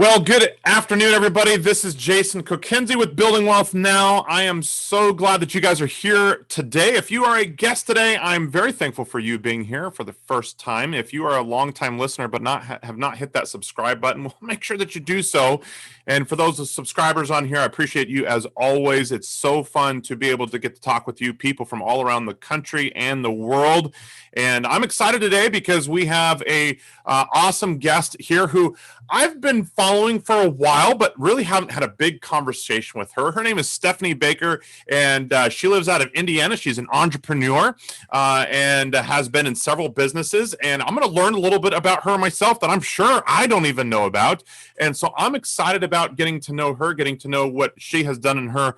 Well, good afternoon, everybody. This is Jason Kokenzie with Building Wealth Now. I am so glad that you guys are here today. If you are a guest today, I'm very thankful for you being here for the first time. If you are a longtime listener but have not hit that subscribe button, well, make sure that you do so. And for those subscribers on here, I appreciate you as always. It's so fun to be able to get to talk with you, people from all around the country and the world. And I'm excited today because we have a awesome guest here who I've been following for a while, but really haven't had a big conversation with her. Her name is Stephanie Baker, and she lives out of Indiana. She's an entrepreneur and has been in several businesses. And I'm going to learn a little bit about her myself that I'm sure I don't even know about. And so I'm excited about getting to know her, getting to know what she has done in her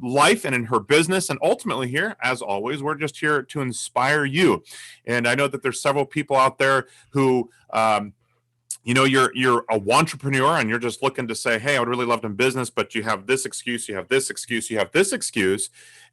life and in her business. And ultimately here, as always, we're just here to inspire you. And I know that there's several people out there who you're a entrepreneur and you're just looking to say, hey, I would really love to in business, but you have this excuse, you have this excuse, you have this excuse.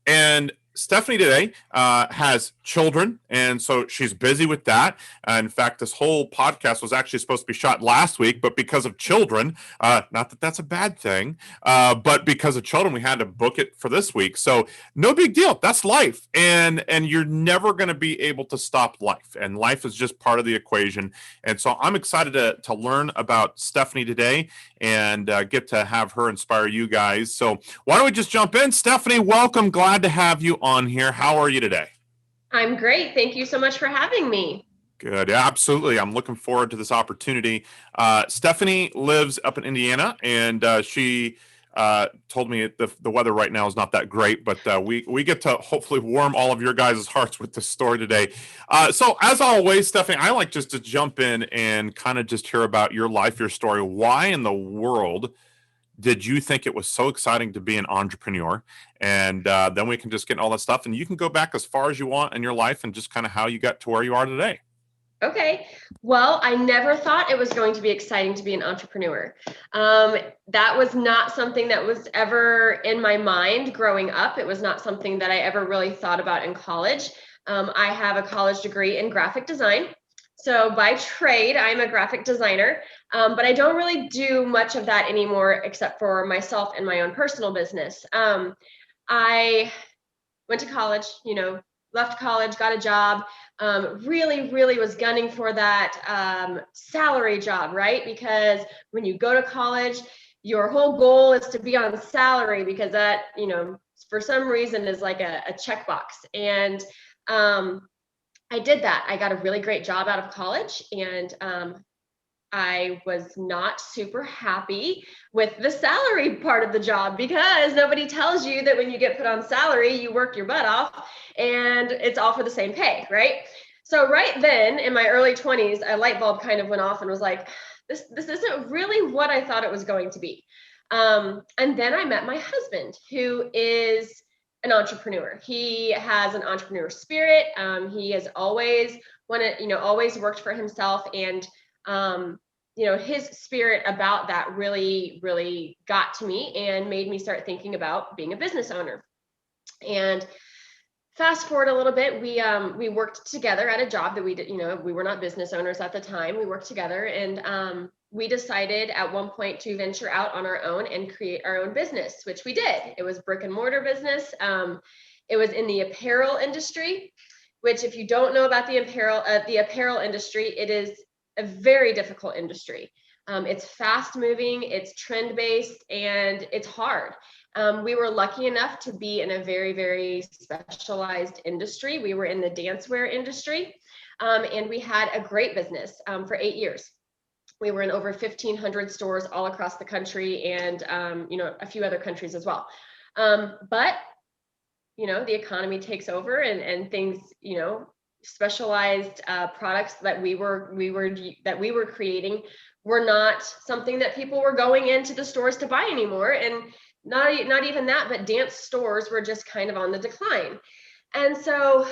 And Stephanie today has children, and so she's busy with that. In fact, this whole podcast was actually supposed to be shot last week, but because of children, not that that's a bad thing, but because of children, we had to book it for this week. So no big deal. That's life, and you're never going to be able to stop life, and life is just part of the equation. And so I'm excited to learn about Stephanie today and get to have her inspire you guys. So why don't we just jump in? Stephanie, welcome. Glad to have you on here. How are you today? I'm great. Thank you so much for having me. Good. Yeah, absolutely. I'm looking forward to this opportunity. Stephanie lives up in Indiana, and she told me the weather right now is not that great, but we get to hopefully warm all of your guys' hearts with this story today. So as always, Stephanie, I like just to jump in and kind of just hear about your life, your story. Why in the world did you think it was so exciting to be an entrepreneur? And then we can just get all that stuff, and you can go back as far as you want in your life and just kind of how you got to where you are today. Okay. Well, I never thought it was going to be exciting to be an entrepreneur. That was not something that was ever in my mind growing up. It was not something that I ever really thought about in college. I have a college degree in graphic design. So by trade, I'm a graphic designer, but I don't really do much of that anymore except for myself and my own personal business. I went to college, left college, got a job, really was gunning for that salary job, right? Because when you go to college, your whole goal is to be on salary because that, for some reason is like a checkbox. And I did that. I got a really great job out of college, and I was not super happy with the salary part of the job because nobody tells you that when you get put on salary, you work your butt off and it's all for the same pay, right? So right then in my early 20s, a light bulb kind of went off and was like, this isn't really what I thought it was going to be. And then I met my husband, who is an entrepreneur. He has an entrepreneur spirit. He has always always worked for himself, and his spirit about that really got to me and made me start thinking about being a business owner. And fast forward a little bit, we worked together at a job that we did. We were not business owners at the time. We worked together, and we decided at one point to venture out on our own and create our own business, which we did. It was brick and mortar business. It was in the apparel industry, which, if you don't know about the apparel industry, it is a very difficult industry. It's fast moving, it's trend based, and it's hard. We were lucky enough to be in a very specialized industry. We were in the dancewear industry, and we had a great business for 8 years. We were in over 1,500 stores all across the country, and a few other countries as well. But the economy takes over, and things, specialized products that we were creating were not something that people were going into the stores to buy anymore. And not even that, but dance stores were just kind of on the decline. And so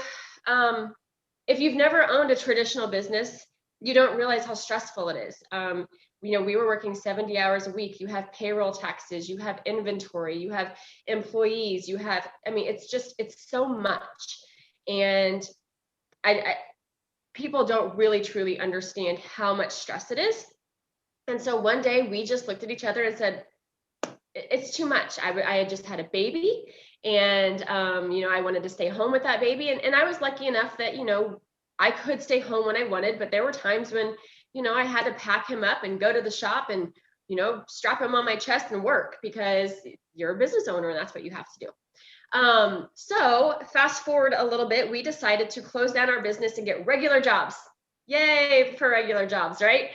if you've never owned a traditional business, you don't realize how stressful it is. We were working 70 hours a week. You have payroll taxes, you have inventory, you have employees, it's so much. And people don't really truly understand how much stress it is. And so one day we just looked at each other and said, it's too much. I had just had a baby, and I wanted to stay home with that baby. And I was lucky enough that, I could stay home when I wanted, but there were times when, I had to pack him up and go to the shop and, strap him on my chest and work, because you're a business owner and that's what you have to do. So fast forward a little bit, we decided to close down our business and get regular jobs. Yay for regular jobs, right?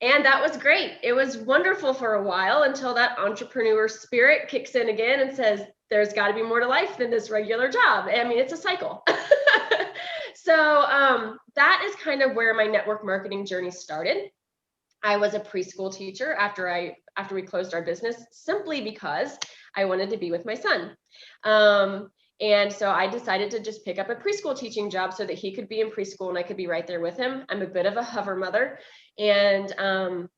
And that was great. It was wonderful for a while, until that entrepreneur spirit kicks in again and says, there's got to be more to life than this regular job. I mean, it's a cycle. So that is kind of where my network marketing journey started. I was a preschool teacher after we closed our business, simply because I wanted to be with my son. And so I decided to just pick up a preschool teaching job so that he could be in preschool and I could be right there with him. I'm a bit of a hover mother, and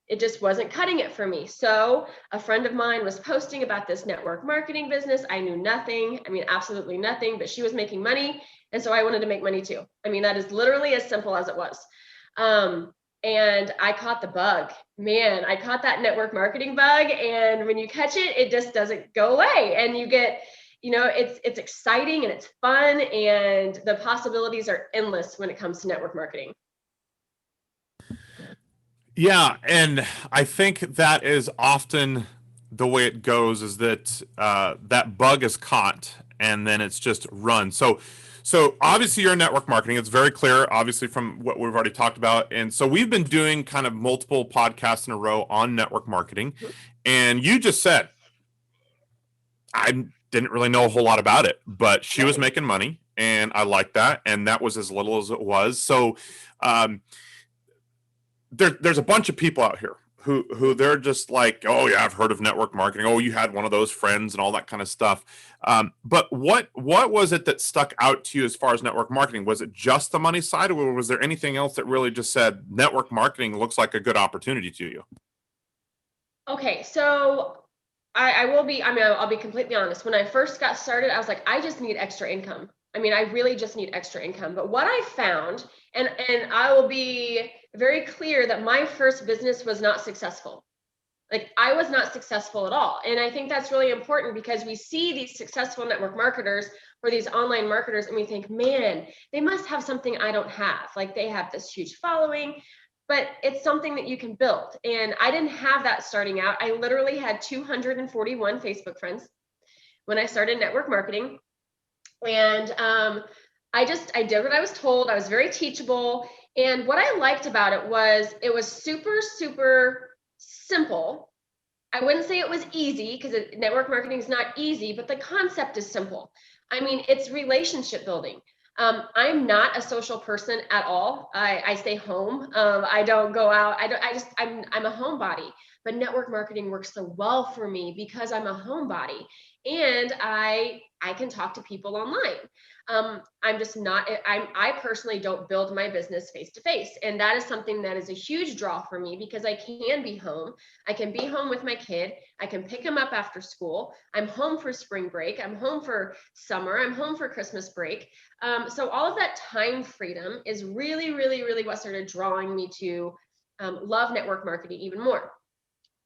it just wasn't cutting it for me. So a friend of mine was posting about this network marketing business. I knew nothing. I mean, absolutely nothing, but she was making money. And so I wanted to make money too. I mean, that is literally as simple as it was. And I caught the bug. Man, I caught that network marketing bug. And when you catch it, it just doesn't go away. And you get, it's exciting and it's fun, and the possibilities are endless when it comes to network marketing. Yeah, and I think that is often the way it goes, is that that bug is caught and then it's just run. So obviously you're in network marketing. It's very clear, obviously, from what we've already talked about. And so we've been doing kind of multiple podcasts in a row on network marketing. And you just said, I didn't really know a whole lot about it, but she was making money, and I liked that. And that was as little as it was. So there's a bunch of people out here who they're just like, oh yeah, I've heard of network marketing. Oh, you had one of those friends and all that kind of stuff. But what was it that stuck out to you as far as network marketing? Was it just the money side, or was there anything else that really just said network marketing looks like a good opportunity to you? Okay, so I'll be completely honest. When I first got started, I was like, I just need extra income. I mean, I really just need extra income. But what I found, and I will be very clear, that my first business was not successful. Like, I was not successful at all. And I think that's really important, because we see these successful network marketers or these online marketers and we think, man, they must have something I don't have. Like, they have this huge following, but it's something that you can build. And I didn't have that starting out. I literally had 241 Facebook friends when I started network marketing. And I did what I was told. I was very teachable. And what I liked about it was super, super simple. I wouldn't say it was easy, because network marketing is not easy, but the concept is simple. I mean, it's relationship building. I'm not a social person at all. I stay home. I don't go out. I'm a homebody. But network marketing works so well for me because I'm a homebody, and I can talk to people online. I personally don't build my business face to face. And that is something that is a huge draw for me, because I can be home. I can be home with my kid. I can pick him up after school. I'm home for spring break. I'm home for summer. I'm home for Christmas break. So all of that time freedom is really, really, really what started drawing me to love network marketing even more.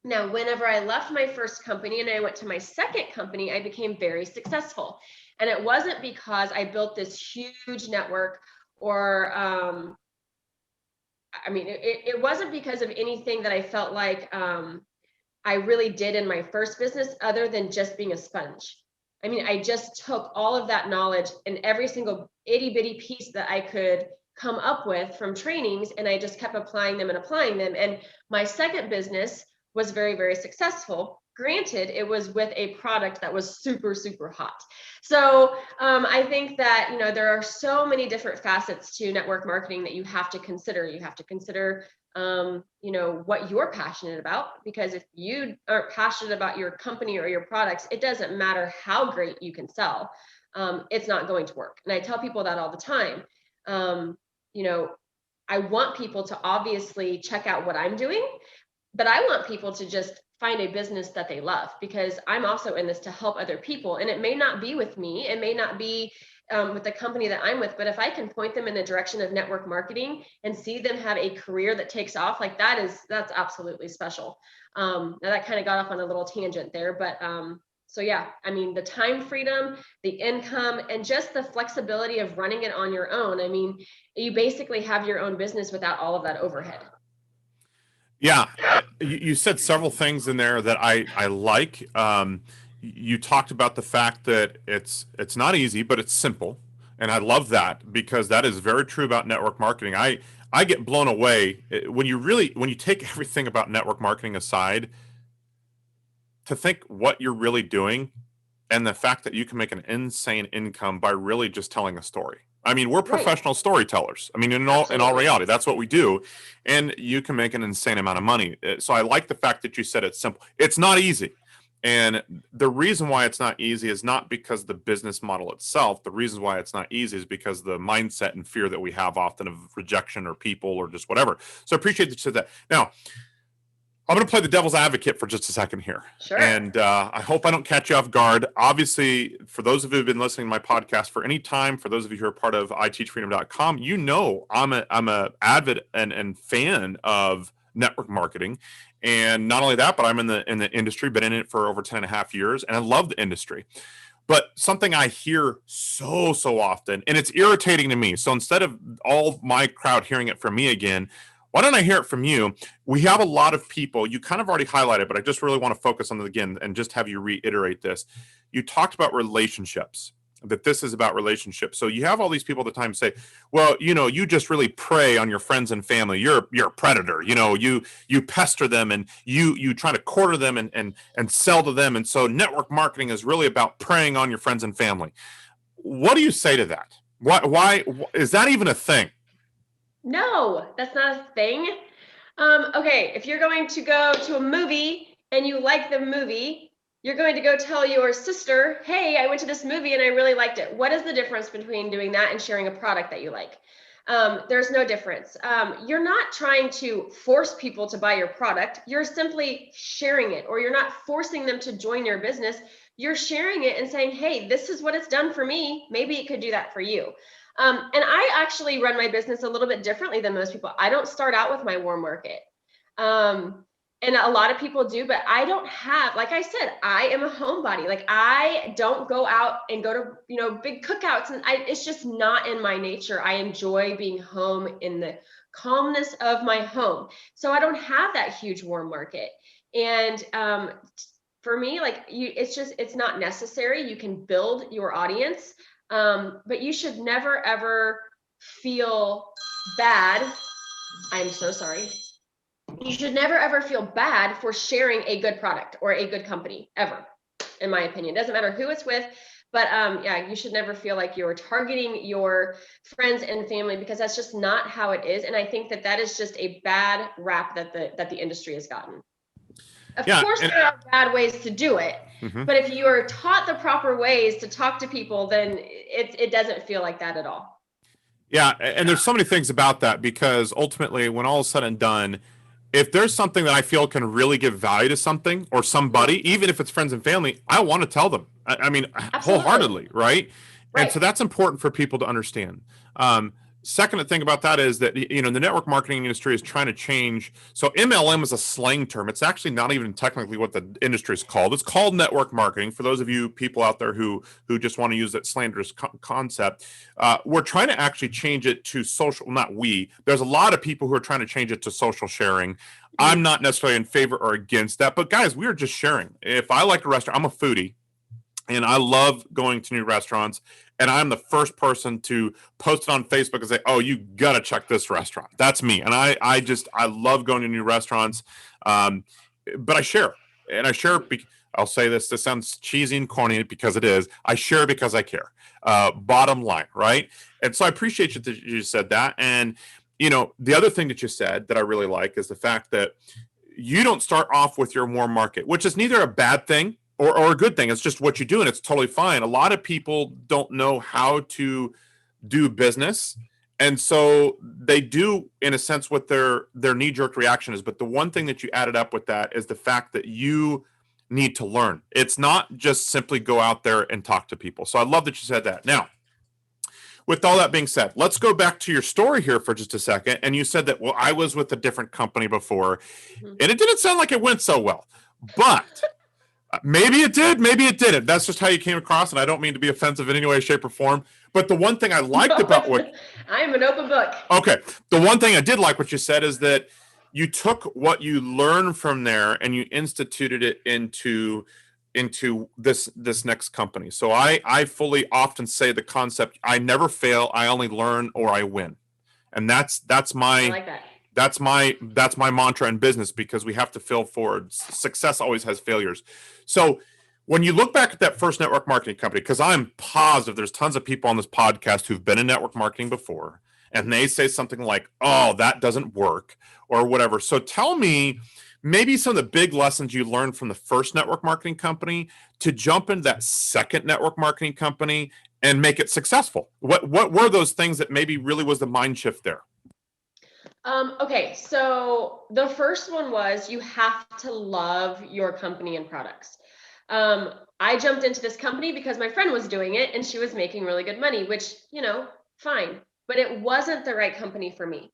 Now, whenever I left my first company and I went to my second company, I became very successful. And it wasn't because I built this huge network, or, it wasn't because of anything that I felt like I really did in my first business, other than just being a sponge. I mean, I just took all of that knowledge and every single itty bitty piece that I could come up with from trainings, and I just kept applying them. And my second business was very, very successful. Granted, it was with a product that was super, super hot. So I think that, there are so many different facets to network marketing that you have to consider. You have to consider, what you're passionate about, because if you aren't passionate about your company or your products, it doesn't matter how great you can sell. It's not going to work. And I tell people that all the time. I want people to obviously check out what I'm doing, but I want people to just find a business that they love, because I'm also in this to help other people. And it may not be with me. It may not be with the company that I'm with, but if I can point them in the direction of network marketing and see them have a career that takes off, like that's absolutely special. Now that kind of got off on a little tangent there, but so yeah, I mean, the time freedom, the income, and just the flexibility of running it on your own. I mean, you basically have your own business without all of that overhead. Yeah, you said several things in there that I like. You talked about the fact that it's not easy, but it's simple, and I love that because that is very true about network marketing. I get blown away when you take everything about network marketing aside to think what you're really doing and the fact that you can make an insane income by really just telling a story. I mean, we're Right. professional storytellers. I mean, in all Absolutely. reality, that's what we do, and you can make an insane amount of money. So I like the fact that you said it's simple. It's not easy, and the reason why it's not easy is not because of the business model itself. The reason why it's not easy is because of the mindset and fear that we have often of rejection or people or just whatever. So I appreciate that you said that. Now, I'm going to play the devil's advocate for just a second here. Sure. And I hope I don't catch you off guard. Obviously, for those of you who've been listening to my podcast for any time, for those of you who are part of iteachfreedom.com, you know I'm a avid and fan of network marketing. And not only that, but I'm in the industry, been in it for over 10 and a half years, and I love the industry. But something I hear so often, and it's irritating to me. So instead of all my crowd hearing it from me again, why don't I hear it from you? We have a lot of people, you kind of already highlighted, but I just really want to focus on it again and just have you reiterate this. You talked about relationships, that this is about relationships. So you have all these people at the time say, well, you just really prey on your friends and family. You're a predator. You pester them and you try to corner them and sell to them. And so network marketing is really about preying on your friends and family. What do you say to that? Why is that even a thing? No, that's not a thing. Okay, if you're going to go to a movie and you like the movie, you're going to go tell your sister, hey, I went to this movie and I really liked it. What is the difference between doing that and sharing a product that you like? There's no difference. You're not trying to force people to buy your product. You're simply sharing it, or you're not forcing them to join your business. You're sharing it and saying, hey, this is what it's done for me. Maybe it could do that for you. And I actually run my business a little bit differently than most people. I don't start out with my warm market. And a lot of people do, but I don't have, like I said, I am a homebody. Like I don't go out and go to, big cookouts, and it's just not in my nature. I enjoy being home in the calmness of my home. So I don't have that huge warm market. And, for me, it's not necessary. You can build your audience. But you should never, ever feel bad. I'm so sorry. You should never, ever feel bad for sharing a good product or a good company, ever, in my opinion. It doesn't matter who it's with, but yeah, you should never feel like you're targeting your friends and family, because that's just not how it is. And I think that is just a bad rap that the industry has gotten. Of course, there are bad ways to do it. Mm-hmm. But if you are taught the proper ways to talk to people, then it doesn't feel like that at all. Yeah, and there's so many things about that, because ultimately, when all is said and done, if there's something that I feel can really give value to something or somebody, even if it's friends and family, I want to tell them. I mean, absolutely. Wholeheartedly, right? And so that's important for people to understand. Second thing about that is that, the network marketing industry is trying to change. So MLM is a slang term. It's actually not even technically what the industry is called. It's called network marketing. For those of you people out there who just want to use that slanderous concept, we're trying to actually change it to social. Not we. There's a lot of people who are trying to change it to social sharing. I'm not necessarily in favor or against that, but guys, we are just sharing. If I like a restaurant, I'm a foodie, and I love going to new restaurants. And I'm the first person to post it on Facebook and say, oh, you got to check this restaurant. That's me. And I love going to new restaurants. But I share. And I share. I'll say this sounds cheesy and corny, because it is. I share because I care. Bottom line, right? And so I appreciate that you said that. And, the other thing that you said that I really like is the fact that you don't start off with your warm market, which is neither a bad thing or a good thing. It's just what you do, and it's totally fine. A lot of people don't know how to do business, and so they do, in a sense, what their knee-jerk reaction is. But the one thing that you added up with that is the fact that you need to learn. It's not just simply go out there and talk to people. So I love that you said that. Now, with all that being said, let's go back to your story here for just a second. And you said that, well, I was with a different company before, and it didn't sound like it went so well. But maybe it did, maybe it didn't. That's just how you came across, and I don't mean to be offensive in any way, shape, or form. But the one thing I liked about what I'm an open book. Okay, the one thing I did like what you said is that you took what you learned from there and you instituted it into this next company. So I fully often say the concept: I never fail, I only learn or I win, and that's I my like that. that's my mantra in business, because we have to fail forward. Success always has failures. So when you look back at that first network marketing company, because I'm positive there's tons of people on this podcast who've been in network marketing before, and they say something like, oh, that doesn't work, or whatever. So tell me maybe some of the big lessons you learned from the first network marketing company to jump into that second network marketing company and make it successful. What were those things that maybe really was the mind shift there? Okay, so the first one was you have to love your company and products. I jumped into this company because my friend was doing it and she was making really good money, which, fine, but it wasn't the right company for me.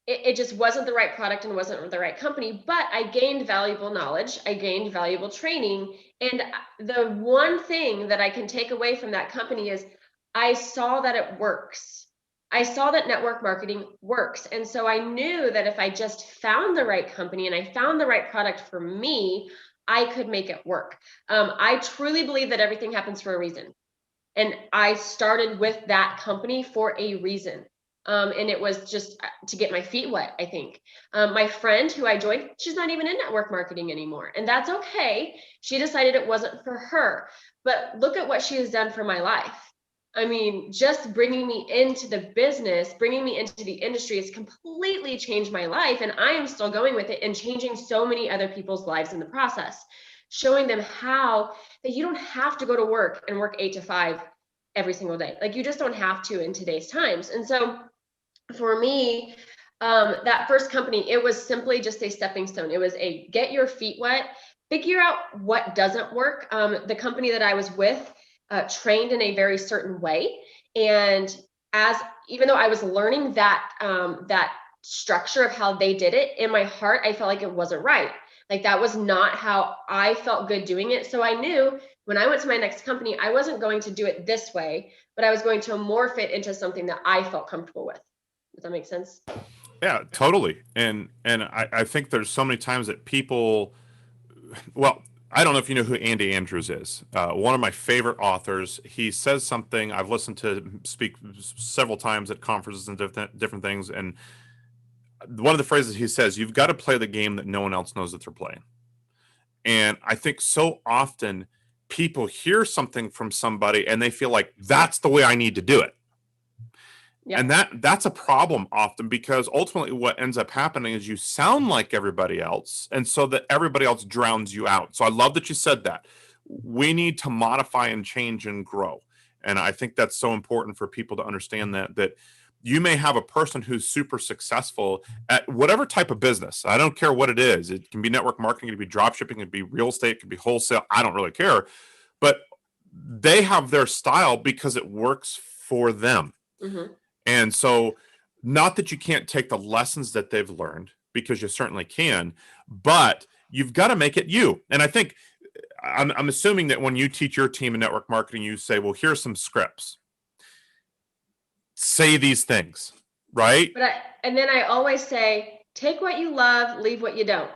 It just wasn't the right product and wasn't the right company, but I gained valuable knowledge. I gained valuable training. And the one thing that I can take away from that company is I saw that it works. I saw that network marketing works. And so I knew that if I just found the right company and I found the right product for me, I could make it work. I truly believe that everything happens for a reason. And I started with that company for a reason. And it was just to get my feet wet, I think. My friend who I joined, she's not even in network marketing anymore. And that's okay. She decided it wasn't for her. But look at what she has done for my life. I mean, just bringing me into the business, bringing me into the industry has completely changed my life. And I am still going with it and changing so many other people's lives in the process, showing them how that you don't have to go to work and work 8 to 5 every single day. Like, you just don't have to in today's times. And so for me, that first company, it was simply just a stepping stone. It was a get your feet wet, figure out what doesn't work. The company that I was with trained in a very certain way. And even though I was learning that structure of how they did it, in my heart, I felt like it wasn't right. Like, that was not how I felt good doing it. So I knew when I went to my next company, I wasn't going to do it this way, but I was going to morph it into something that I felt comfortable with. Does that make sense? Yeah, totally. And I think there's so many times that people, well, I don't know if you know who Andy Andrews is. One of my favorite authors. He says something I've listened to him speak several times at conferences and different things. And one of the phrases he says, "You've got to play the game that no one else knows that they're playing." And I think so often people hear something from somebody and they feel like that's the way I need to do it. Yeah. And that's a problem often, because ultimately what ends up happening is you sound like everybody else, and so that everybody else drowns you out. So I love that you said that. We need to modify and change and grow. And I think that's so important for people to understand that you may have a person who's super successful at whatever type of business. I don't care what it is. It can be network marketing, it can be drop shipping, it can be real estate, it can be wholesale. I don't really care. But they have their style because it works for them. Mm-hmm. And so, not that you can't take the lessons that they've learned, because you certainly can, but you've got to make it you. And I think I'm assuming that when you teach your team in network marketing, you say, well, here's some scripts. Say these things, right? And then I always say, take what you love, leave what you don't.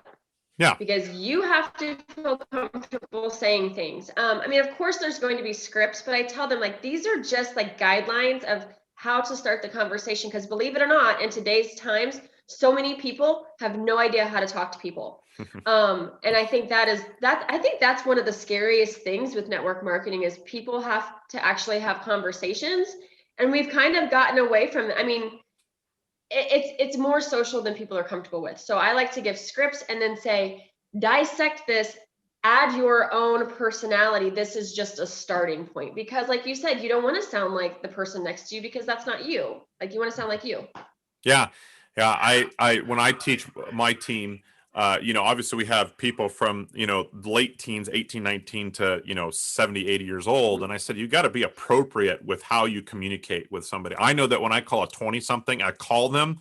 Yeah. Because you have to feel comfortable saying things. I mean, of course, there's going to be scripts, but I tell them, like, these are just like guidelines of how to start the conversation. Because believe it or not, in today's times, so many people have no idea how to talk to people. And I think I think that's one of the scariest things with network marketing is people have to actually have conversations. And we've kind of gotten away from it. I mean, it's more social than people are comfortable with. So I like to give scripts and then say, dissect this, add your own personality. This is just a starting point, because like you said, you don't want to sound like the person next to you, because that's not you. Like, you want to sound like you. Yeah. Yeah. I when I teach my team, Obviously we have people from, late teens, 18, 19 to, 70, 80 years old. And I said, you got to be appropriate with how you communicate with somebody. I know that when I call a 20 something, I call them,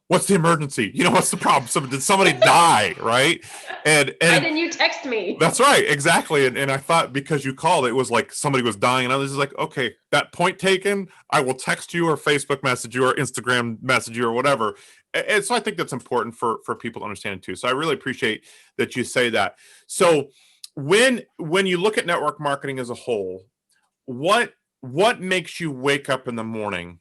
what's the emergency? What's the problem? Did somebody die? Right. And Why didn't you text me? That's right. Exactly. And I thought because you called, it was like somebody was dying. And I was like, okay, that point taken. I will text you or Facebook message you or Instagram message you or whatever. And so I think that's important for people to understand too. So I really appreciate that you say that. So when you look at network marketing as a whole, what makes you wake up in the morning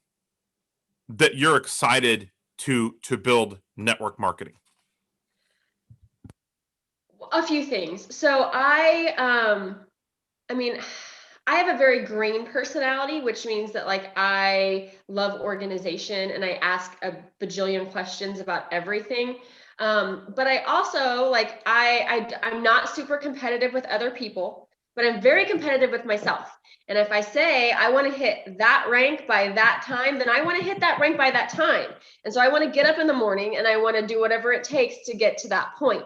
that you're excited to build network marketing? A few things. So I have a very green personality, which means that like I love organization and I ask a bajillion questions about everything. But I also like I'm not super competitive with other people, but I'm very competitive with myself. And if I say I want to hit that rank by that time, then I want to hit that rank by that time. And so I want to get up in the morning and I want to do whatever it takes to get to that point.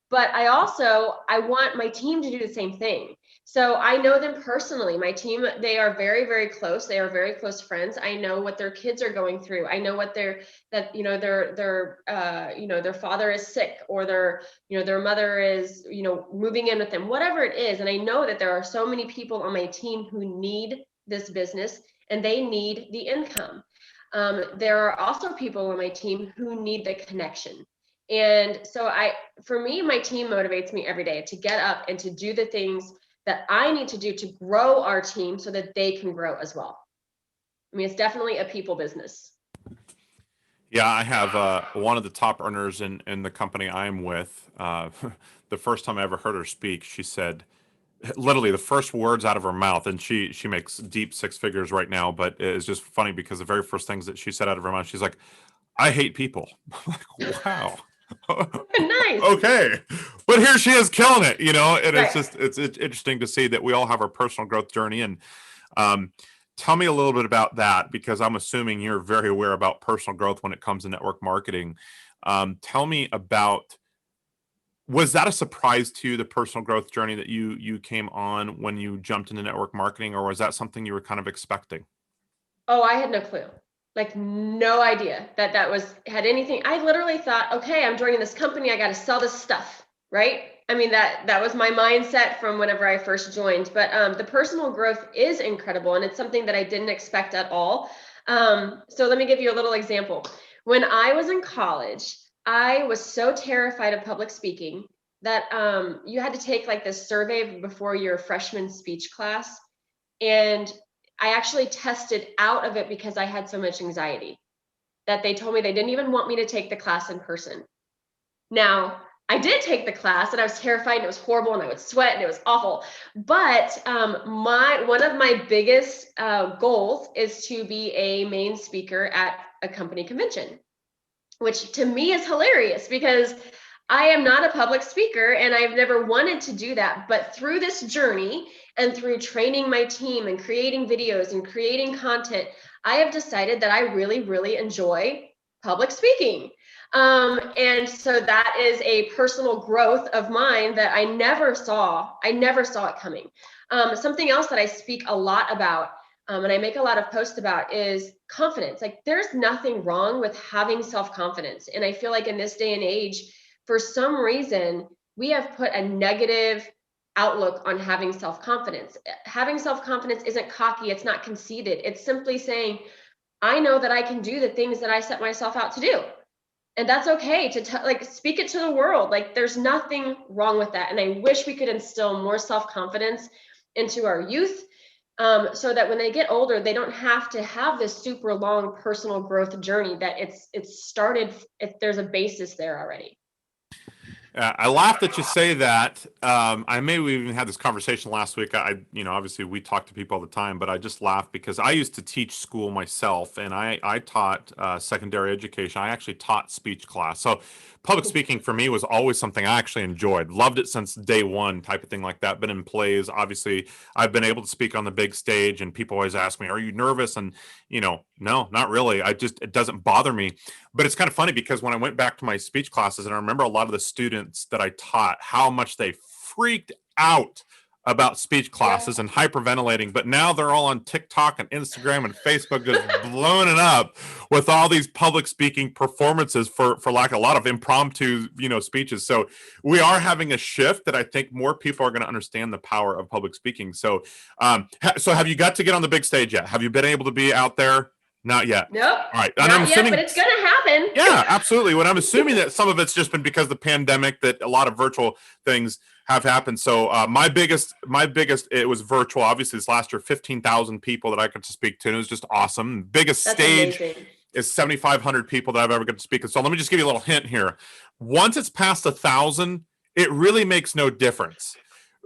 But I want my team to do the same thing. So I know them personally. My team, they are very, very close. They are very close friends. I know what their kids are going through. I know what their father is sick, or their mother is, moving in with them, whatever it is. And I know that there are so many people on my team who need this business and they need the income. There are also people on my team who need the connection. And so for me, my team motivates me every day to get up and to do the things that I need to do to grow our team so that they can grow as well. I mean, it's definitely a people business. Yeah, I have one of the top earners in the company I'm with. The first time I ever heard her speak, she said, literally the first words out of her mouth, and she makes deep six figures right now, but it's just funny because the very first things that she said out of her mouth, she's like, I hate people. I'm like, wow. Nice. Okay, but here she is killing it, and Right. it's interesting to see that we all have our personal growth journey. And tell me a little bit about that, because I'm assuming you're very aware about personal growth when it comes to network marketing. Tell me about, was that a surprise to you, the personal growth journey that you came on when you jumped into network marketing, or was that something you were kind of expecting? Oh, I had no clue. Like no idea that had anything. I literally thought, okay, I'm joining this company. I got to sell this stuff, right? I mean, that was my mindset from whenever I first joined. But the personal growth is incredible, and it's something that I didn't expect at all. So let me give you a little example. When I was in college, I was so terrified of public speaking that you had to take like this survey before your freshman speech class. And I actually tested out of it because I had so much anxiety that they told me they didn't even want me to take the class in person. Now, I did take the class and I was terrified and it was horrible and I would sweat and it was awful. But one of my biggest goals is to be a main speaker at a company convention, which to me is hilarious because I am not a public speaker and I've never wanted to do that. But through this journey and through training my team and creating videos and creating content, I have decided that I really, really enjoy public speaking. And so that is a personal growth of mine that I never saw it coming. Something else that I speak a lot about and I make a lot of posts about is confidence. Like there's nothing wrong with having self-confidence. And I feel like in this day and age, for some reason, we have put a negative outlook on having self-confidence. Having self-confidence isn't cocky, it's not conceited. It's simply saying, I know that I can do the things that I set myself out to do. And that's okay to like speak it to the world. Like there's nothing wrong with that. And I wish we could instill more self-confidence into our youth so that when they get older, they don't have to have this super long personal growth journey that it's started, there's a basis there already. I laugh that you say that. We even had this conversation last week. Obviously we talk to people all the time, but I just laugh because I used to teach school myself, and I taught secondary education. I actually taught speech class. So public speaking for me was always something I actually enjoyed. Loved it since day one, type of thing like that. Been in plays. Obviously, I've been able to speak on the big stage, and people always ask me, "Are you nervous?" And no, not really. It doesn't bother me. But it's kind of funny because when I went back to my speech classes, and I remember a lot of the students that I taught, how much they freaked out about speech classes and hyperventilating, but now they're all on TikTok and Instagram and Facebook, just blowing it up with all these public speaking performances for like a lot of impromptu speeches. So we are having a shift that I think more people are going to understand the power of public speaking. So so have you got to get on the big stage yet? Have you been able to be out there? Not yet. Nope. All right. And Not I'm assuming, yet, but it's going to happen. Yeah, absolutely. When I'm assuming that some of it's just been because of the pandemic, that a lot of virtual things have happened. So my biggest, it was virtual. Obviously, this last year, 15,000 people that I got to speak to, and it was just awesome. Biggest That's stage amazing. is 7,500 people that I've ever got to speak to. So let me just give you a little hint here. Once it's past 1,000, it really makes no difference.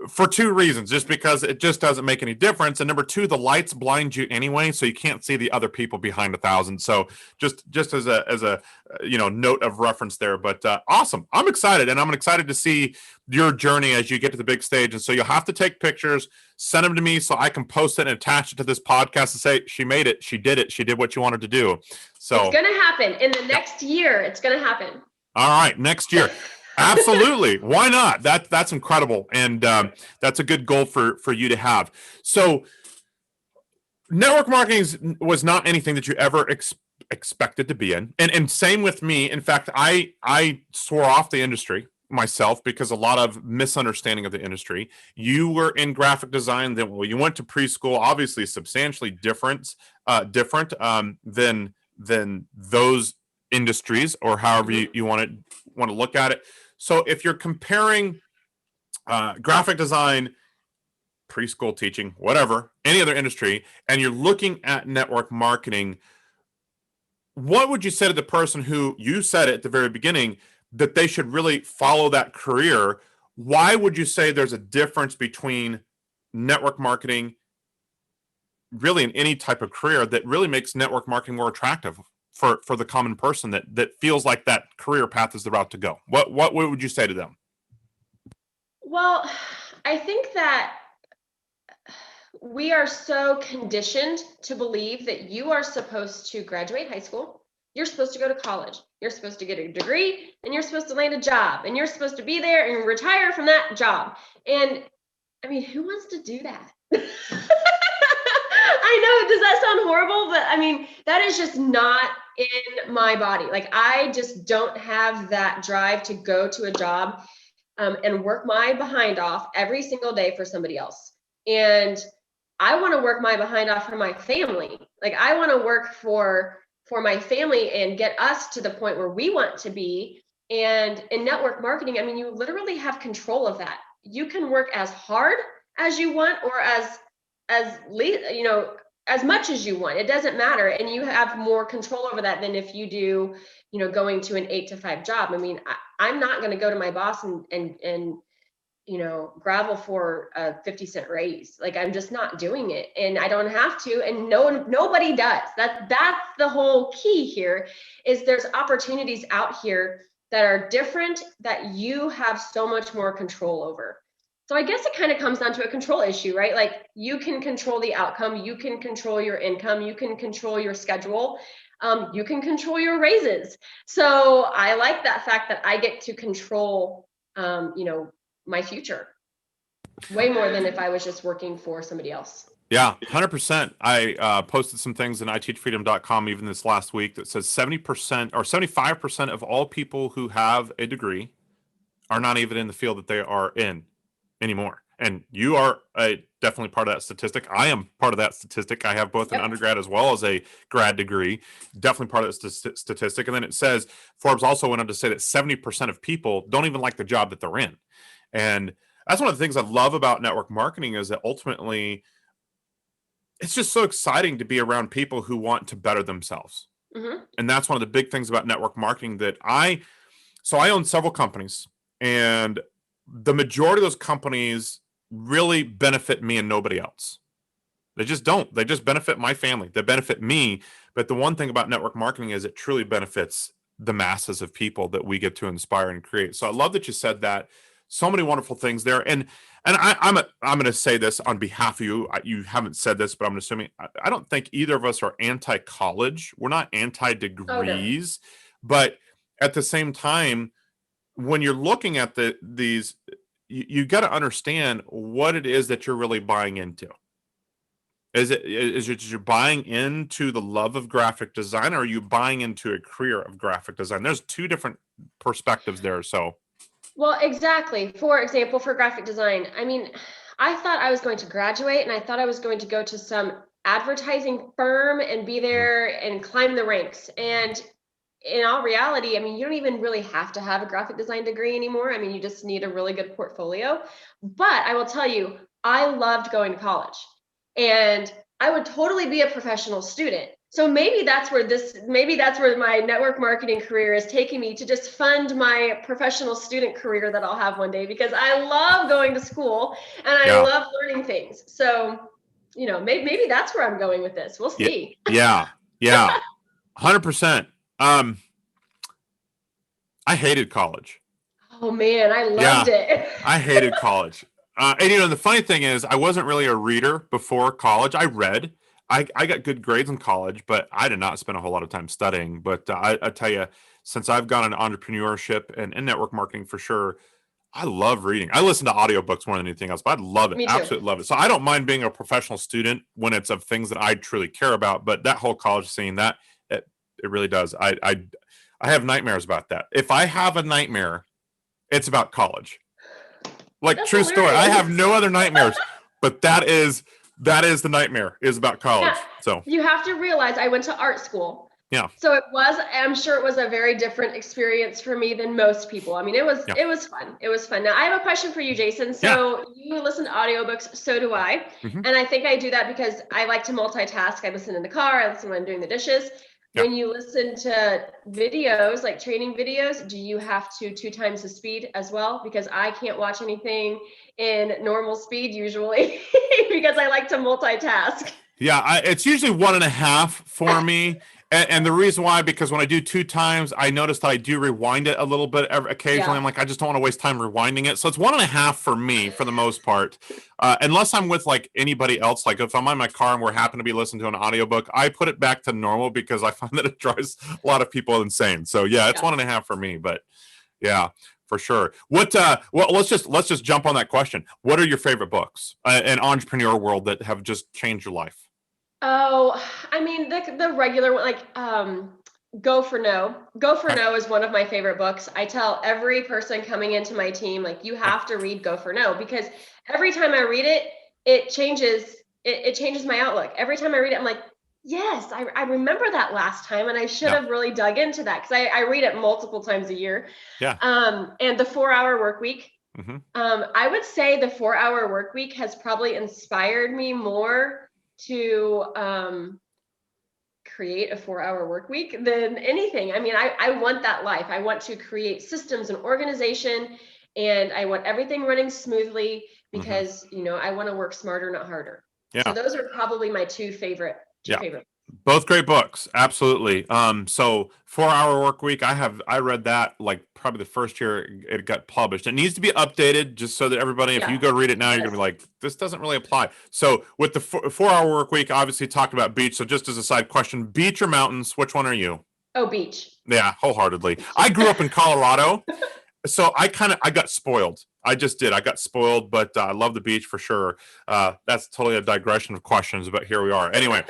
For two reasons, just because it just doesn't make any difference, and number two, the lights blind you anyway, so you can't see the other people behind 1,000. So just as a note of reference there. But awesome, I'm excited, and I'm excited to see your journey as you get to the big stage. And so you'll have to take pictures, send them to me so I can post it and attach it to this podcast and say she made it, she did it, she did what you wanted to do. So it's going to happen in the next year. It's going to happen. All right, next year. Absolutely. Why not? That's incredible. And that's a good goal for you to have. So network marketing was not anything that you ever expected to be in. And same with me. In fact, I swore off the industry myself because a lot of misunderstanding of the industry. You were in graphic design, then you went to preschool, obviously substantially different than those industries, or however you want to look at it. So if you're comparing graphic design, preschool teaching, whatever, any other industry, and you're looking at network marketing, what would you say to the person who, you said at the very beginning that they should really follow that career? Why would you say there's a difference between network marketing, really in any type of career, that really makes network marketing more attractive for the common person that feels like that career path is the route to go? What would you say to them? Well, I think that we are so conditioned to believe that you are supposed to graduate high school, you're supposed to go to college, you're supposed to get a degree, and you're supposed to land a job, and you're supposed to be there and retire from that job. And I mean, who wants to do that? I know, does that sound horrible? But I mean, that is just not in my body. Like, I just don't have that drive to go to a job and work my behind off every single day for somebody else. And I want to work my behind off for my family. Like, I want to work for my family and get us to the point where we want to be. And in network marketing, I mean, you literally have control of that. You can work as hard as you want, or as much as you want. It doesn't matter. And you have more control over that than if you do, going to an 8 to 5 job. I mean, I'm not going to go to my boss and gravel for a 50-cent raise. Like, I'm just not doing it, and I don't have to. And nobody does. That's the whole key here, is there's opportunities out here that are different, that you have so much more control over. So I guess it kind of comes down to a control issue, right? Like, you can control the outcome, you can control your income, you can control your schedule, you can control your raises. So I like that fact that I get to control, my future way more than if I was just working for somebody else. Yeah, 100%. I posted some things in iteachfreedom.com even this last week that says 70% or 75% of all people who have a degree are not even in the field that they are in anymore. And you are definitely part of that statistic. I am part of that statistic. I have both an undergrad as well as a grad degree. Definitely part of that statistic. And then it says, Forbes also went on to say that 70% of people don't even like the job that they're in. And that's one of the things I love about network marketing, is that ultimately it's just so exciting to be around people who want to better themselves. Mm-hmm. And that's one of the big things about network marketing that I own several companies, and the majority of those companies really benefit me and nobody else. They just don't. They just benefit my family. They benefit me. But the one thing about network marketing is it truly benefits the masses of people that we get to inspire and create. So I love that you said that. So many wonderful things there. And I'm going to say this on behalf of you. You haven't said this, but I'm assuming I don't think either of us are anti-college. We're not Oh no. anti-degrees, but at the same time, when you're looking at these, you got to understand what it is that you're really buying into. Is you're buying into the love of graphic design, or are you buying into a career of graphic design? There's two different perspectives there. So, Well, exactly. For example, for graphic design, I mean, I thought I was going to graduate and I thought I was going to go to some advertising firm and be there and climb the ranks. And in all reality, I mean, you don't even really have to have a graphic design degree anymore. I mean, you just need a really good portfolio. But I will tell you, I loved going to college and I would totally be a professional student. So maybe that's where my network marketing career is taking me, to just fund my professional student career that I'll have one day, because I love going to school and I yeah, love learning things. So, maybe that's where I'm going with this. We'll yeah, see. yeah, yeah, 100%. Um, I hated college. Oh man, I loved Yeah, it. I hated college. And the funny thing is, I wasn't really a reader before college. I read. I got good grades in college, but I did not spend a whole lot of time studying. But I tell you, since I've gone into entrepreneurship and network marketing for sure, I love reading. I listen to audiobooks more than anything else, but I love it. Me too. Absolutely love it. So I don't mind being a professional student when it's of things that I truly care about. But that whole college scene, it really does. I have nightmares about that. If I have a nightmare, it's about college. Like, That's true story. I have hilarious. no other nightmares, but that is the nightmare, is about Yeah, college. So you have to realize I went to art school. yeah, So I'm sure it was a very different experience for me than most people. I mean, yeah, it was fun. It was fun. Now, I have a question for you, Jason. yeah. So you listen to audiobooks, so do I. Hmm. And I think I do that because I like to multitask. I listen in the car, I listen when I'm doing the dishes. Yeah. When you listen to videos, like training videos, do you have to 2 times the speed as well? Because I can't watch anything in normal speed usually because I like to multitask. Yeah, it's usually 1.5 for me. And the reason why, because when I do 2 times, I notice that I do rewind it a little bit occasionally. Yeah. I'm like, I just don't want to waste time rewinding it. So it's 1.5 for me for the most part. Unless I'm with like anybody else, like if I'm in my car and we're happen to be listening to an audiobook, I put it back to normal because I find that it drives a lot of people insane. So yeah, it's Yeah. 1.5 for me, but yeah, for sure. Well, let's just jump on that question. What are your favorite books in entrepreneur world that have just changed your life? Oh, I mean the regular one, like Go for No. Go for Okay. No is one of my favorite books. I tell every person coming into my team, like, you Okay. have to read Go for No, because every time I read it, it changes my outlook. Every time I read it, I'm like, yes, I remember that last time, and I should Yeah. have really dug into that, because I read it multiple times a year. Yeah. And the 4 Hour Work Week. Hmm. I would say the 4 Hour Work Week has probably inspired me more to create a 4 Hour work week than anything. I mean, I want that life. I want to create systems and organization, and I want everything running smoothly, Hmm. because, I want to work smarter, not harder. So Yeah. those are probably my two Yeah. favorite. Both great books, absolutely. So 4 Hour Work Week, I read that like probably the first year it got published. It needs to be updated just so that everybody, if you Yeah. go read it now, you're gonna Yes. be like, this doesn't really apply. So with the 4 Hour Work Week, obviously talked about beach. So just as a side question, beach or mountains, which one are you? Oh, beach. Yeah, wholeheartedly. I grew up in Colorado, so I got spoiled. I just did. I got spoiled, but I love the beach for sure. That's totally a digression of questions, but here we are. Anyway,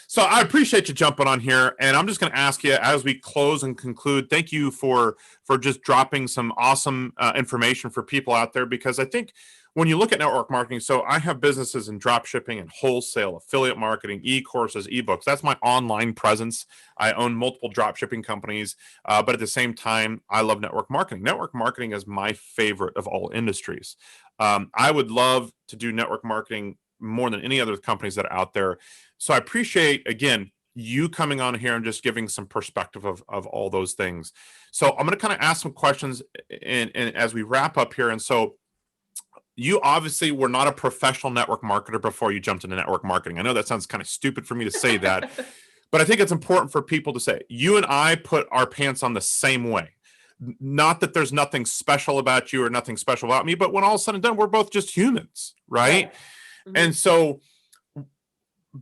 so I appreciate you jumping on here, and I'm just going to ask you as we close and conclude. Thank you for just dropping some awesome information for people out there, because I think when you look at network marketing, so I have businesses in drop shipping and wholesale, affiliate marketing, e-courses, ebooks. That's my online presence. I own multiple drop shipping companies. But at the same time, I love network marketing. Network marketing is my favorite of all industries. I would love to do network marketing more than any other companies that are out there. So I appreciate, again, you coming on here and just giving some perspective of all those things. So I'm going to kind of ask some questions and as we wrap up here. And so you obviously were not a professional network marketer before you jumped into network marketing. I know that sounds kind of stupid for me to say that, But I think it's important for people to say, you and I put our pants on the same way. Not that there's nothing special about you or nothing special about me, but when all is said and done, we're both just humans, right? Mm-hmm. And so,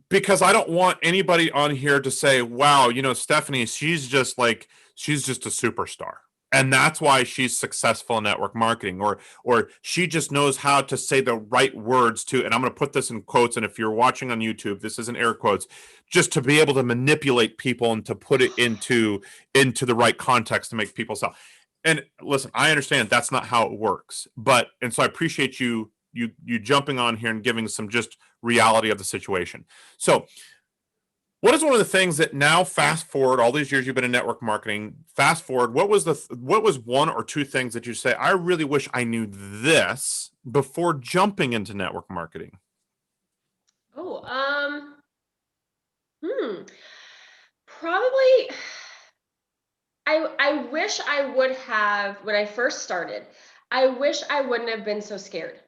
because I don't want anybody on here to say, wow, Stephanie, she's just a superstar. And that's why she's successful in network marketing, or she just knows how to say the right words to, and I'm going to put this in quotes, and if you're watching on YouTube, this isn't air quotes, just to be able to manipulate people and to put it into the right context to make people sell. And listen, I understand that's not how it works, and so I appreciate you jumping on here and giving some just reality of the situation. So what is one of the things that now, fast forward all these years you've been in network marketing, fast forward, what was one or two things that you say, I really wish I knew this before jumping into network marketing? Probably, I wish I would have, when I first started, I wish I wouldn't have been so scared.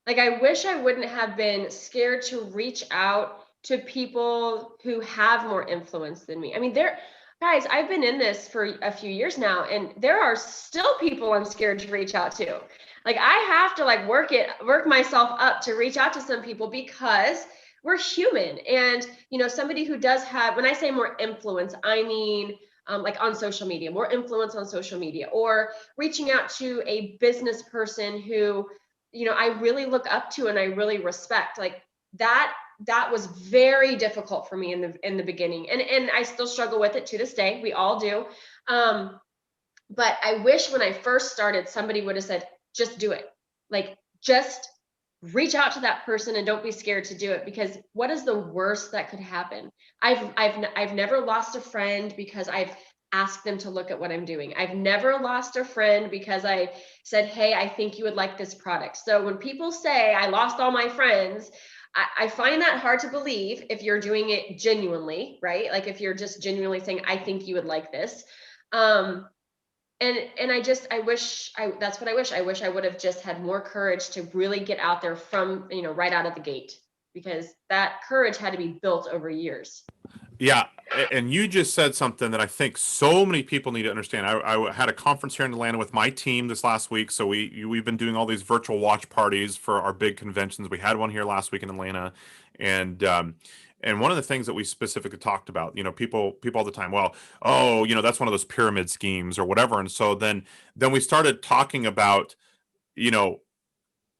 Like, I wish I wouldn't have been scared to reach out to people who have more influence than me. I mean, guys, I've been in this for a few years now, and there are still people I'm scared to reach out to. Like, I have to work myself up to reach out to some people, because we're human. And, somebody who does have, when I say more influence, I mean, like on social media, more influence on social media, or reaching out to a business person who, I really look up to and I really respect. Like, that was very difficult for me in the beginning, and I still struggle with it to this day. We all do. But I wish when I first started, somebody would have said, just do it. Like, just reach out to that person and don't be scared to do it, because what is the worst that could happen? I've never lost a friend because I've asked them to look at what I'm doing. I've never lost a friend because I said, hey, I think you would like this product. So when people say I lost all my friends, I find that hard to believe if you're doing it genuinely, right? Like, if you're just genuinely saying, I think you would like this. And I wish that's what I wish. I wish I would have just had more courage to really get out there from, right out of the gate, because that courage had to be built over years. Yeah. And you just said something that I think so many people need to understand. I had a conference here in Atlanta with my team this last week. So we've been doing all these virtual watch parties for our big conventions. We had one here last week in Atlanta. And one of the things that we specifically talked about, people all the time, well, oh, that's one of those pyramid schemes or whatever. And so then we started talking about,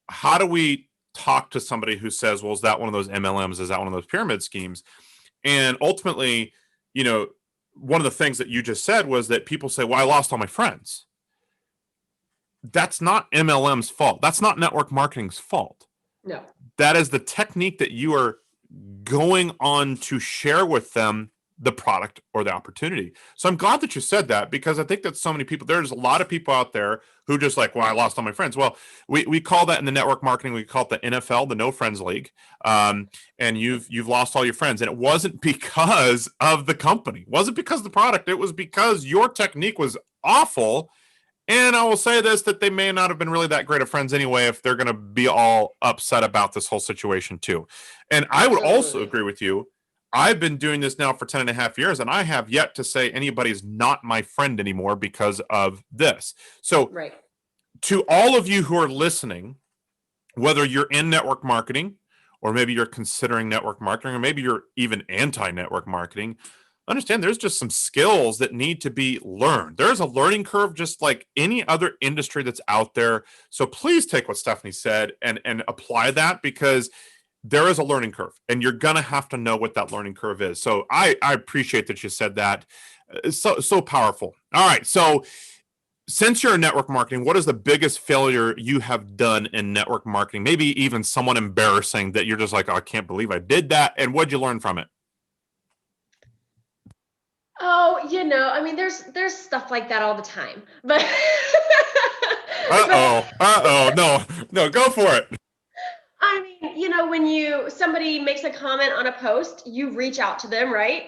how do we talk to somebody who says, well, is that one of those MLMs? Is that one of those pyramid schemes? And ultimately, one of the things that you just said was that people say, well, I lost all my friends. That's not MLM's fault. That's not network marketing's fault. No. That is the technique that you are going on to share with them the product or the opportunity. So I'm glad that you said that, because I think that so many people, there's a lot of people out there who just like, well, I lost all my friends. Well, we call that in the network marketing, we call it the NFL, the No Friends League. And you've lost all your friends. And it wasn't because of the company. It wasn't because of the product. It was because your technique was awful. And I will say this, that they may not have been really that great of friends anyway, if they're going to be all upset about this whole situation too. And I would also agree with you. I've been doing this now for 10 and a half years, and I have yet to say anybody's not my friend anymore because of this. So right. To all of you who are listening, whether you're in network marketing, or maybe you're considering network marketing, or maybe you're even anti-network marketing, understand there's just some skills that need to be learned. There's a learning curve just like any other industry that's out there. So please take what Stephanie said and apply that, because there is a learning curve, and you're going to have to know what that learning curve is. So I appreciate that you said that. It's so powerful. All right. So since you're in network marketing, what is the biggest failure you have done in network marketing? Maybe even someone embarrassing that you're just like, oh, I can't believe I did that. And what'd you learn from it? Oh, I mean, there's stuff like that all the time, but No, go for it. I mean, when somebody makes a comment on a post, you reach out to them, right?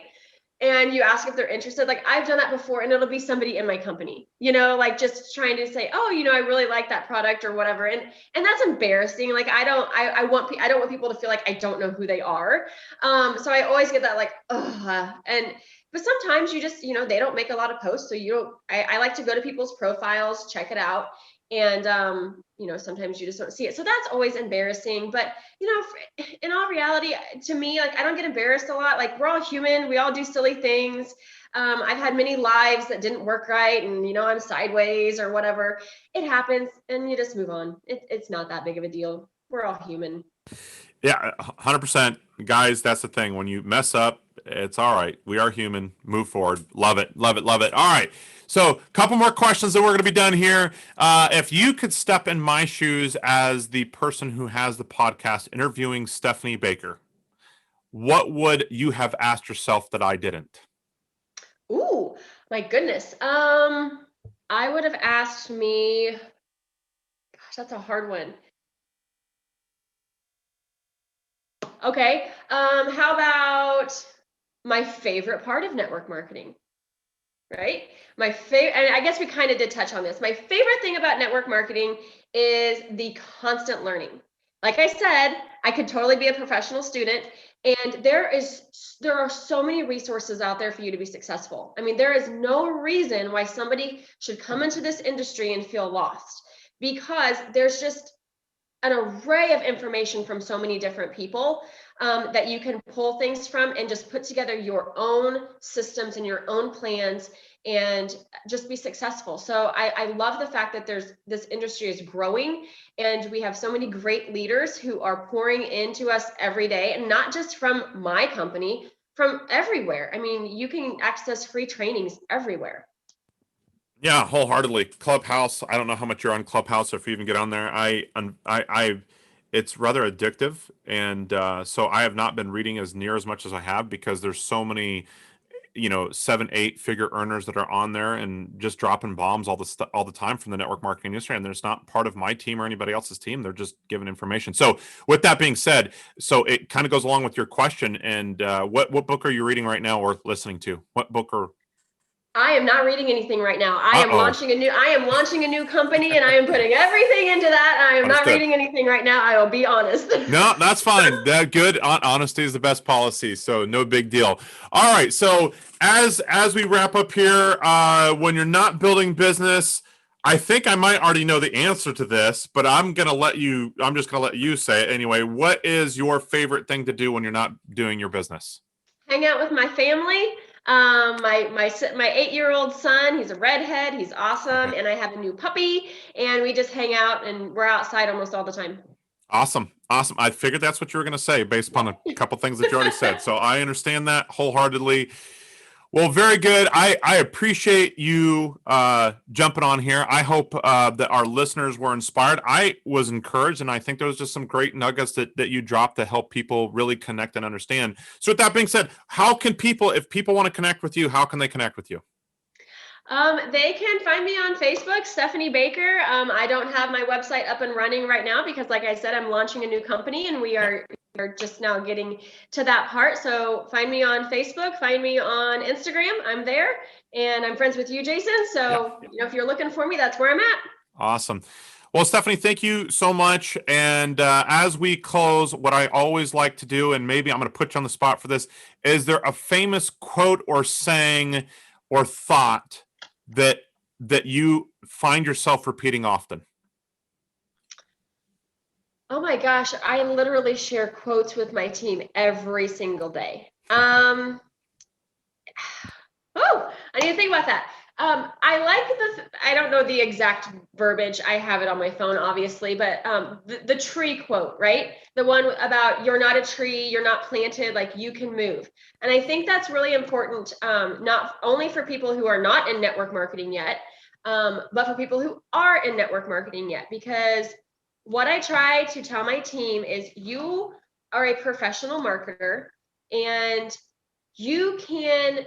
and you ask if they're interested. Like I've done that before, and it'll be somebody in my company, like just trying to say, oh, I really like that product or whatever. And that's embarrassing. Like I don't want people to feel like I don't know who they are. So I always get that like, ugh. But sometimes you just, they don't make a lot of posts. So I like to go to people's profiles, check it out. And, sometimes you just don't see it. So that's always embarrassing. But, in all reality, to me, like, I don't get embarrassed a lot. Like, we're all human. We all do silly things. I've had many lives that didn't work right. And, I'm sideways or whatever. It happens. And you just move on. It's not that big of a deal. We're all human. Yeah, 100%. Guys, that's the thing. When you mess up, it's all right. We are human. Move forward. Love it. Love it. Love it. All right. So, a couple more questions that we're going to be done here. If you could step in my shoes as the person who has the podcast interviewing Stephanie Baker, what would you have asked yourself that I didn't? Ooh, my goodness. I would have asked me, gosh, that's a hard one. Okay. How about my favorite part of network marketing? Right? My favorite, and I guess we kind of did touch on this. My favorite thing about network marketing is the constant learning. Like I said, I could totally be a professional student, and there are so many resources out there for you to be successful. I mean, there is no reason why somebody should come into this industry and feel lost, because there's just an array of information from so many different people that you can pull things from and just put together your own systems and your own plans and just be successful. So I love the fact that this industry is growing, and we have so many great leaders who are pouring into us every day, and not just from my company, from everywhere. I mean, you can access free trainings everywhere. Yeah, wholeheartedly. Clubhouse. I don't know how much you're on Clubhouse, or if you even get on there. It's rather addictive, and so I have not been reading as near as much as I have, because there's so many, 7, 8 figure earners that are on there and just dropping bombs all the time from the network marketing industry, and there's not part of my team or anybody else's team. They're just giving information. So, with that being said, so it kind of goes along with your question. And what book are you reading right now or listening to? What book or I am not reading anything right now. I am Uh-oh. launching a new company, and I am putting everything into that. I am not Understood. reading anything right now. I will be honest. No, that's fine. That good. Honesty is the best policy, so no big deal. All right. So as we wrap up here, when you're not building business, I think I might already know the answer to this, but I'm just gonna let you say it anyway. What is your favorite thing to do when you're not doing your business? Hang out with my family. My 8-year-old son, he's a redhead. He's awesome, and I have a new puppy, and we just hang out, and we're outside almost all the time. Awesome. Awesome. I figured that's what you were going to say based upon a couple things that you already said. So I understand that wholeheartedly. Well, very good. I appreciate you jumping on here. I hope that our listeners were inspired. I was encouraged, and I think there was just some great nuggets that you dropped to help people really connect and understand. So with that being said, if people want to connect with you, how can they connect with you? They can find me on Facebook, Stephanie Baker. I don't have my website up and running right now because, like I said, I'm launching a new company, and we are just now getting to that part. So find me on Facebook, find me on Instagram. I'm there, and I'm friends with you, Jason. So, if you're looking for me, that's where I'm at. Awesome. Well, Stephanie, thank you so much. And as we close, what I always like to do, and maybe I'm going to put you on the spot for this, is there a famous quote or saying or thought that you find yourself repeating often? Oh my gosh, I literally share quotes with my team every single day. Oh, I need to think about that. I like I don't know the exact verbiage. I have it on my phone, obviously, but the tree quote, right? The one about you're not a tree, you're not planted, like you can move. And I think that's really important, not only for people who are not in network marketing yet, but for people who are in network marketing yet, because what I try to tell my team is you are a professional marketer, and you can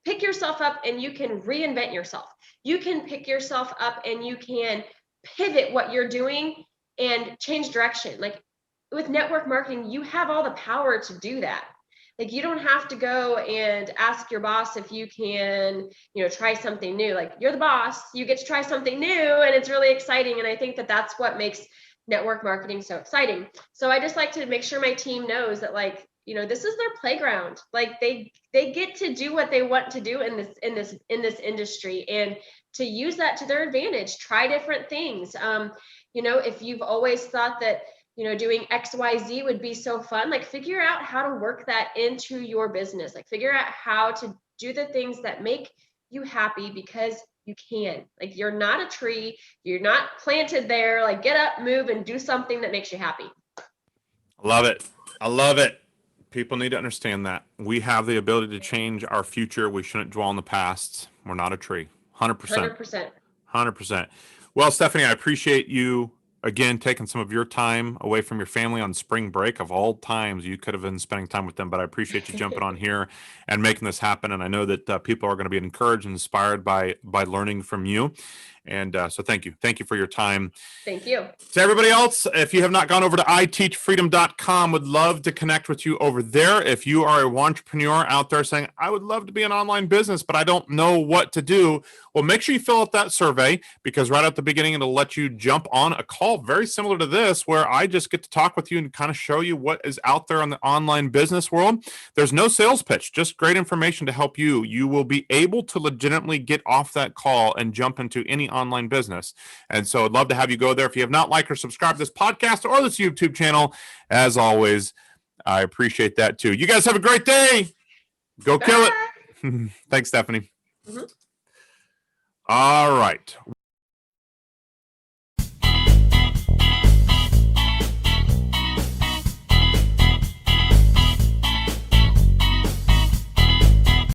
pick yourself up and you can reinvent yourself. You can pick yourself up and you can pivot what you're doing and change direction. Like with network marketing, you have all the power to do that. Like, you don't have to go and ask your boss if you can, try something new. Like, you're the boss, you get to try something new, and it's really exciting. And I think that that's what makes network marketing so exciting. So I just like to make sure my team knows that, like, this is their playground. Like, they get to do what they want to do in this industry, and to use that to their advantage. Try different things. If you've always thought that doing XYZ would be so fun, like, figure out how to work that into your business. Like, figure out how to do the things that make you happy, because you can. Like, you're not a tree, you're not planted there. Like, get up, move, and do something that makes you happy. I love it. I love it. People need to understand that we have the ability to change our future. We shouldn't dwell on the past. We're not a tree. 100%. 100%. 100%. Well, Stephanie, I appreciate you again taking some of your time away from your family on spring break. Of all times, you could have been spending time with them, but I appreciate you jumping on here and making this happen. And I know that people are going to be encouraged and inspired by learning from you. And so thank you. Thank you for your time. Thank you. To everybody else, if you have not gone over to iteachfreedom.com, would love to connect with you over there. If you are a entrepreneur out there saying, I would love to be an online business, but I don't know what to do, well, make sure you fill out that survey, because right at the beginning, it'll let you jump on a call very similar to this, where I just get to talk with you and kind of show you what is out there in the online business world. There's no sales pitch, just great information to help you. You will be able to legitimately get off that call and jump into any online business. And so I'd love to have you go there. If you have not liked or subscribed to this podcast or this YouTube channel, as always, I appreciate that too. You guys have a great day. Go kill it. Thanks, Stephanie. All right.